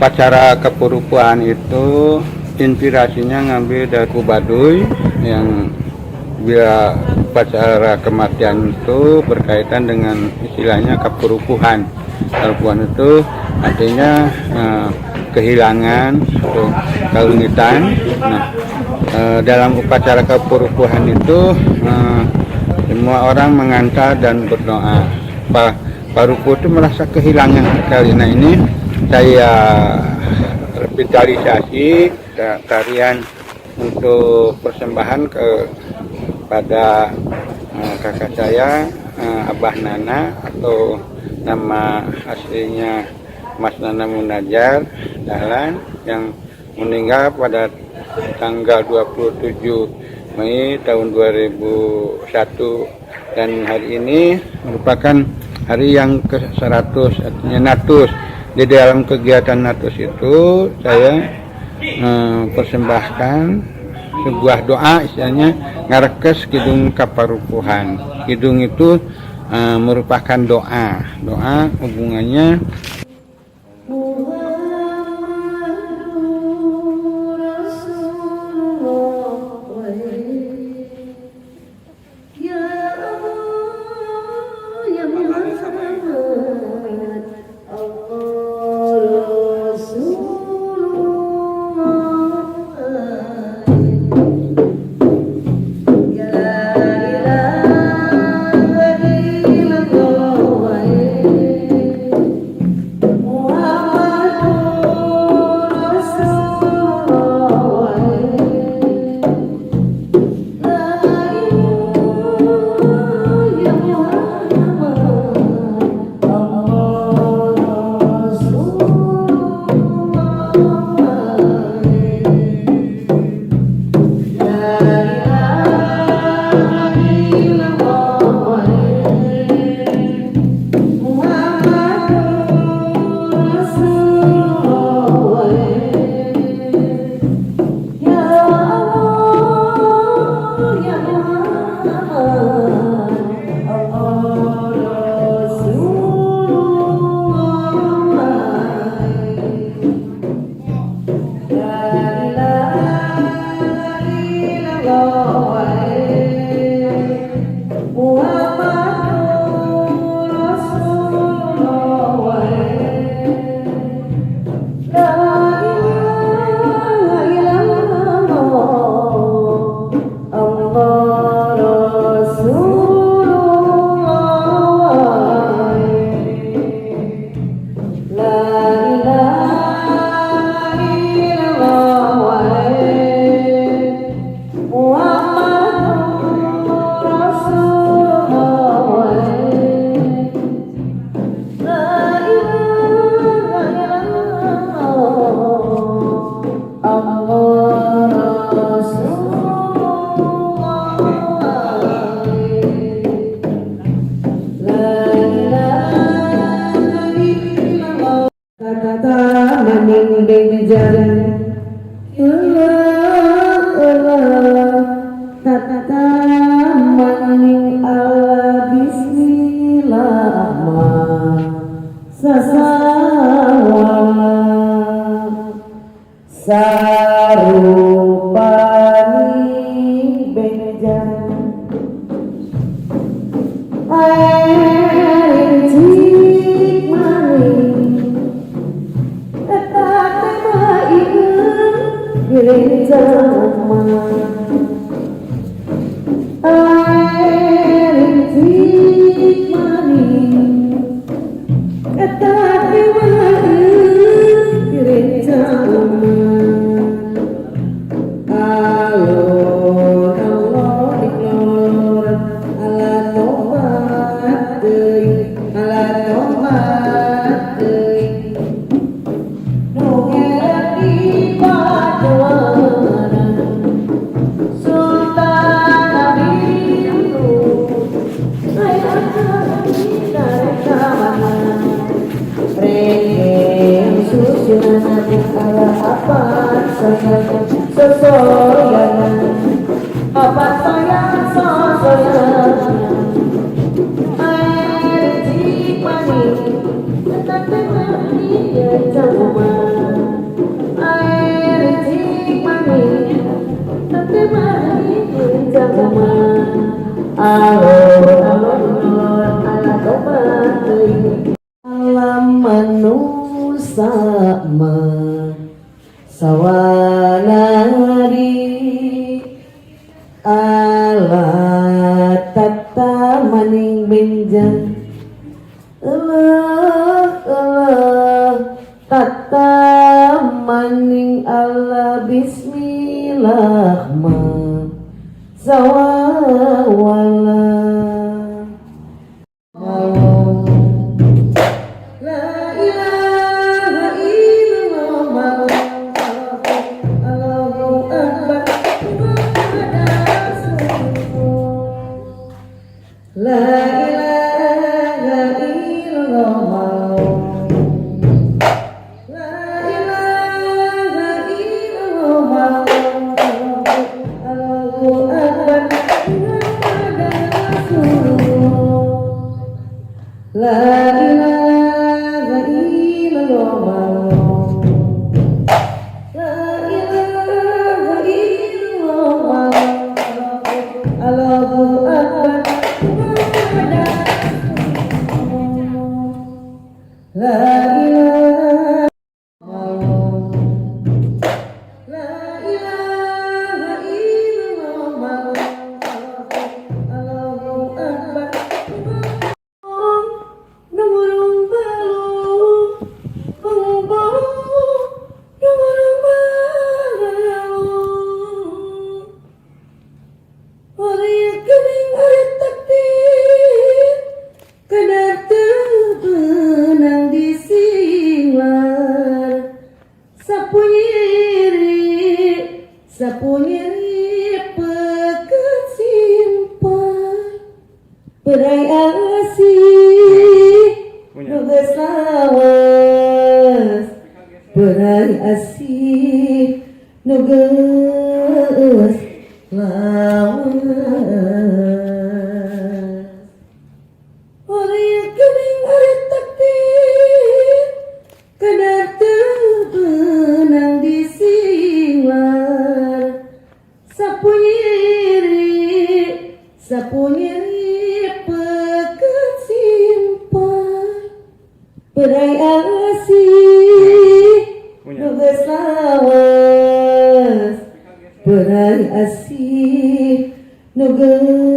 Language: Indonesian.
upacara keperupuhan itu inspirasinya ngambil dari Baduy yang bila upacara kematian itu berkaitan dengan istilahnya keperupuhan. Keperupuhan itu artinya kehilangan atau keunitan. Nah, dalam upacara keperupuhan itu semua orang mengantar dan berdoa. Pak Rupo itu merasa kehilangan sekali. Nah, ini saya revitalisasi tarian untuk persembahan kepada kakak saya, Abah Nana, atau nama aslinya Mas Nana Munajar Dahlan, yang meninggal pada tanggal 27 Mei tahun 2001, dan hari ini merupakan hari yang ke-100, artinya Natus. Di dalam kegiatan Natus itu saya persembahkan sebuah doa, istilahnya ngarekes Kidung Kaparupuhan. Kidung itu merupakan doa hubungannya sarupani beja air cik mani etak main gereja air cik mani etak main gereja sesoyangan apa sayang sesoyangan air cik manis tetap mani ya jangan manusia sawanari ala tata maning benjang Allah tata maning Allah bismillah ma sawawala la ilaha illallah Allahu akbar la ilaha illallah la ilaha illallah Allahu akbar la ilaha illallah la ilaha illallah Allahu akbar la ilaha la ilaha illallah Allahu akbar Nomorong baru pengubah nomorong baru hari kening hari takdir kadar terbenang di silar sapunyiri pekat simpan perai asih nugas lawas perai asih nugas lawas hari kening hari takdir kadar terbenang di silar sapunyiri pekat simpan perai asih nugas lawas perai asih nugas